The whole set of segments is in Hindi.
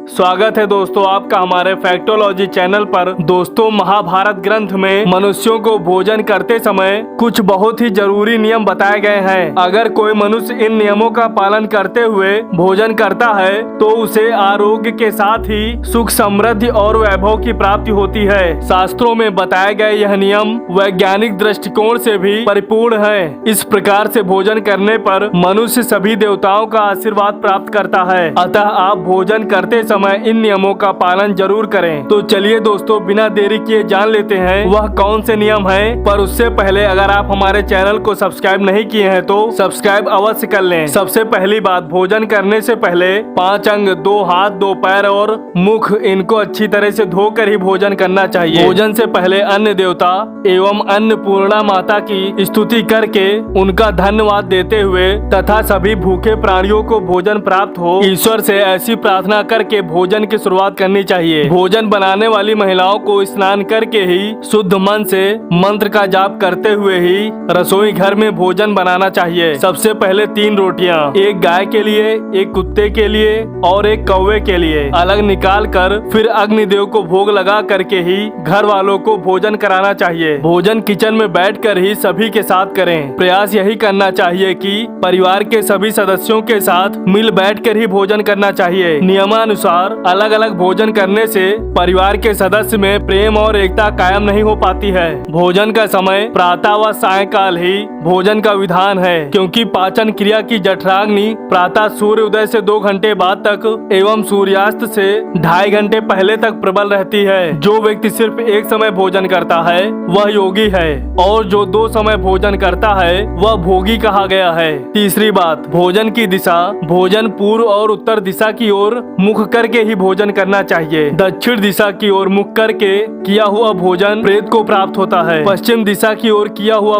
स्वागत है दोस्तों आपका हमारे फैक्टोलॉजी चैनल पर। दोस्तों, महाभारत ग्रंथ में मनुष्यों को भोजन करते समय कुछ बहुत ही जरूरी नियम बताए गए हैं। अगर कोई मनुष्य इन नियमों का पालन करते हुए भोजन करता है तो उसे आरोग्य के साथ ही सुख, समृद्धि और वैभव की प्राप्ति होती है। शास्त्रों में बताए गए यह नियम वैज्ञानिक दृष्टिकोण से भी परिपूर्ण है। इस प्रकार से भोजन करने पर मनुष्य सभी देवताओं का आशीर्वाद प्राप्त करता है। अतः आप भोजन करते समय इन नियमों का पालन जरूर करें। तो चलिए दोस्तों, बिना देरी किए जान लेते हैं वह कौन से नियम हैं। पर उससे पहले अगर आप हमारे चैनल को सब्सक्राइब नहीं किए हैं तो सब्सक्राइब अवश्य कर लें। सबसे पहली बात, भोजन करने से पहले 5 अंग, 2 हाथ, 2 पैर और मुख, इनको अच्छी तरह से धोकर ही भोजन करना चाहिए। भोजन से पहले अन्य देवता एवं अन्नपूर्णा माता की स्तुति करके उनका धन्यवाद देते हुए तथा सभी भूखे प्राणियों को भोजन प्राप्त हो, ईश्वर से ऐसी प्रार्थना करके भोजन की शुरुआत करनी चाहिए। भोजन बनाने वाली महिलाओं को स्नान करके ही शुद्ध मन से मंत्र का जाप करते हुए ही रसोई घर में भोजन बनाना चाहिए। सबसे पहले 3 रोटियां, एक गाय के लिए, एक कुत्ते के लिए और एक कौवे के लिए अलग निकाल कर फिर अग्निदेव को भोग लगा करके ही घर वालों को भोजन कराना चाहिए। भोजन किचन में बैठकर ही सभी के साथ करें। प्रयास यही करना चाहिए कि परिवार के सभी सदस्यों के साथ मिल बैठकर ही भोजन करना चाहिए। नियमानुसार अलग अलग भोजन करने से परिवार के सदस्य में प्रेम और एकता कायम नहीं हो पाती है। भोजन का समय प्रातः व सायकाल ही भोजन का विधान है, क्योंकि पाचन क्रिया की जठराग्नि प्रातः सूर्य उदय से 2 घंटे बाद तक एवं सूर्यास्त से 2.5 घंटे पहले तक प्रबल रहती है। जो व्यक्ति सिर्फ एक समय भोजन करता है वह योगी है और जो 2 समय भोजन करता है वह भोगी कहा गया है। तीसरी बात, भोजन की दिशा, भोजन पूर्व और उत्तर दिशा की ओर मुख करके ही भोजन करना चाहिए। दक्षिण दिशा की ओर मुख करके किया हुआ भोजन प्रेत को प्राप्त होता है। पश्चिम दिशा की ओर किया हुआ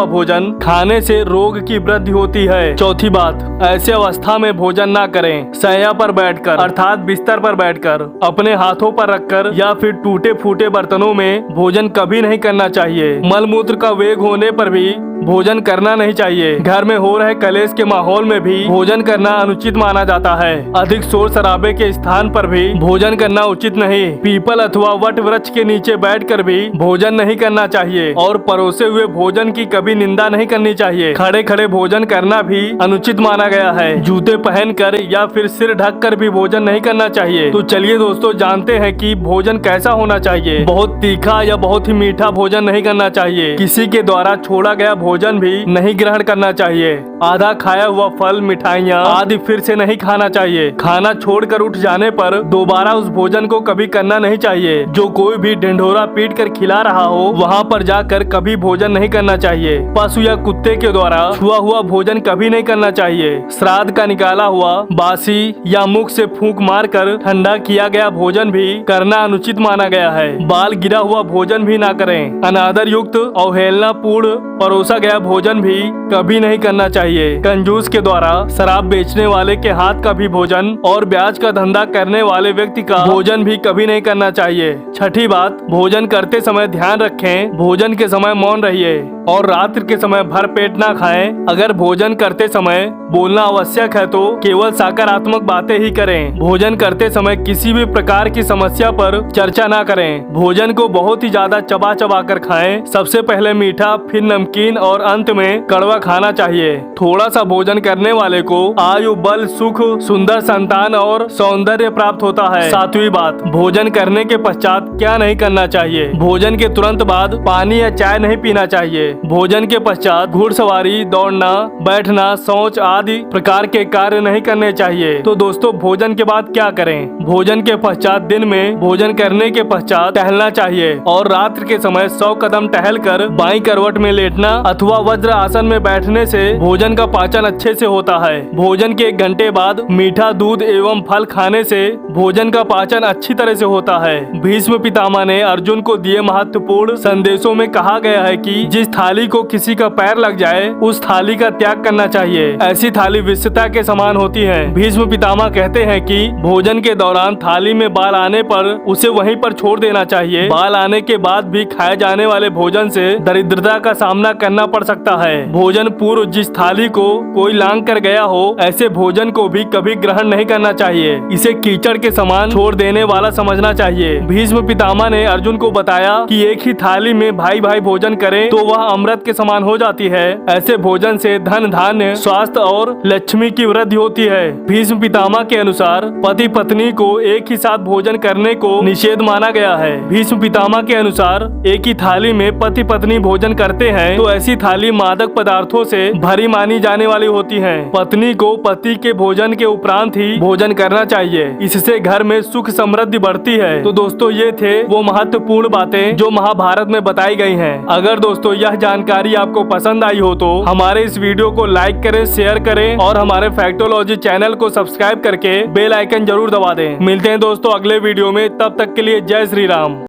भोजन खाने से रोग की वृद्धि होती है। चौथी बात, ऐसे अवस्था में भोजन ना करें। शैया पर बैठकर अर्थात बिस्तर पर बैठकर अपने हाथों पर रखकर या फिर टूटे फूटे बर्तनों में भोजन कभी नहीं करना चाहिए। मलमूत्र का वेग होने पर भी भोजन करना नहीं चाहिए। घर में हो रहे कलेश के माहौल में भी भोजन करना अनुचित माना जाता है। अधिक शोर शराबे के स्थान पर भी भोजन करना उचित नहीं। पीपल अथवा वट वृक्ष के नीचे बैठकर भी भोजन नहीं करना चाहिए और परोसे हुए भोजन की कभी निंदा नहीं करनी चाहिए। खड़े खड़े भोजन करना भी अनुचित माना गया है। जूते पहनकर या फिर सिर ढककर भी भोजन नहीं करना चाहिए। तो चलिए दोस्तों, जानते हैं कि भोजन कैसा होना चाहिए। बहुत तीखा या बहुत ही मीठा भोजन नहीं करना चाहिए। किसी के द्वारा छोड़ा गया भोजन भी नहीं ग्रहण करना चाहिए। आधा खाया हुआ फल, मिठाइयाँ आदि फिर से नहीं खाना चाहिए। खाना छोड़कर उठ जाने पर दोबारा उस भोजन को कभी करना नहीं चाहिए। जो कोई भी ढिंढोरा पीट कर खिला रहा हो वहाँ पर जाकर कभी भोजन नहीं करना चाहिए। पशु या कुत्ते के द्वारा छुआ हुआ भोजन कभी नहीं करना चाहिए। श्राद्ध का निकाला हुआ बासी या मुख से फूंक मारकर ठंडा किया गया भोजन भी करना अनुचित माना गया है। बाल गिरा हुआ भोजन भी ना करें। अनादर युक्त अवहेलना पूर्ण परोसा गया भोजन भी कभी नहीं करना चाहिए। कंजूस के द्वारा शराब बेचने वाले के हाथ का भी भोजन और ब्याज का धंधा करने वाले व्यक्ति का भोजन भी कभी नहीं करना चाहिए। छठी बात, भोजन करते समय ध्यान रखें, भोजन के समय मौन रहिए और रात्रि के समय भर पेट ना खाएं। अगर भोजन करते समय बोलना आवश्यक है तो केवल सकारात्मक बातें ही करें। भोजन करते समय किसी भी प्रकार की समस्या पर चर्चा ना करें। भोजन को बहुत ही ज्यादा चबा चबा कर खाएं। सबसे पहले मीठा, फिर नमकीन और अंत में कड़वा खाना चाहिए। थोड़ा सा भोजन करने वाले को आयु, बल, सुख, सुंदर संतान और सौंदर्य प्राप्त होता है। 7वीं बात, भोजन करने के पश्चात क्या नहीं करना चाहिए। भोजन के तुरंत बाद पानी या चाय नहीं पीना चाहिए। भोजन के पश्चात घुड़सवारी, दौड़ना, बैठना, शौच आदि प्रकार के कार्य नहीं करने चाहिए। तो दोस्तों, भोजन के बाद क्या करें? भोजन के पश्चात दिन में भोजन करने के पश्चात टहलना चाहिए और रात्रि के समय 100 कदम टहलकर बाईं करवट में लेटना अथवा वज्र आसन में बैठने से भोजन का पाचन अच्छे से होता है। भोजन के 1 घंटे बाद मीठा दूध एवं फल खाने से भोजन का पाचन अच्छी तरह से होता है। भीष्म पितामह ने अर्जुन को दिए महत्वपूर्ण संदेशों में कहा गया है कि जिस थाली को किसी का पैर लग जाए उस थाली का त्याग करना चाहिए। ऐसी थाली विषता के समान होती है। भीष्म पितामह कहते हैं कि भोजन के दौरान थाली में बाल आने पर उसे वहीं पर छोड़ देना चाहिए। बाल आने के बाद भी खाए जाने वाले भोजन से दरिद्रता का सामना करना पड़ सकता है। भोजन पूर्व जिस थाली को कोई लांग कर गया हो, ऐसे भोजन को भी कभी ग्रहण नहीं करना चाहिए। इसे कीचड़ के समान छोड़ देने वाला समझना चाहिए। भीष्म पितामह ने अर्जुन को बताया कि एक ही थाली में भाई भाई भोजन करें तो वह अमृत के समान हो जाती है। ऐसे भोजन से धन धान्य स्वास्थ्य और लक्ष्मी की वृद्धि होती है। भीष्म पितामह के अनुसार पति पत्नी को एक ही साथ भोजन करने को निषेध माना गया है। भीष्म पितामह के अनुसार एक ही थाली में पति पत्नी भोजन करते हैं तो ऐसी थाली मादक पदार्थों से भरी मानी जाने वाली होती है। पत्नी को पति के भोजन के उपरांत ही भोजन करना चाहिए। इससे घर में सुख समृद्धि बढ़ती है। तो दोस्तों ये थे वो महत्वपूर्ण बातें जो महाभारत में बताई गई हैं। अगर दोस्तों यह जानकारी आपको पसंद आई हो तो हमारे इस वीडियो को लाइक करें, शेयर करें और हमारे फैक्टोलॉजी चैनल को सब्सक्राइब करके बेल आइकन जरूर दबा दें। मिलते हैं दोस्तों अगले वीडियो में, तब तक के लिए जय श्री राम।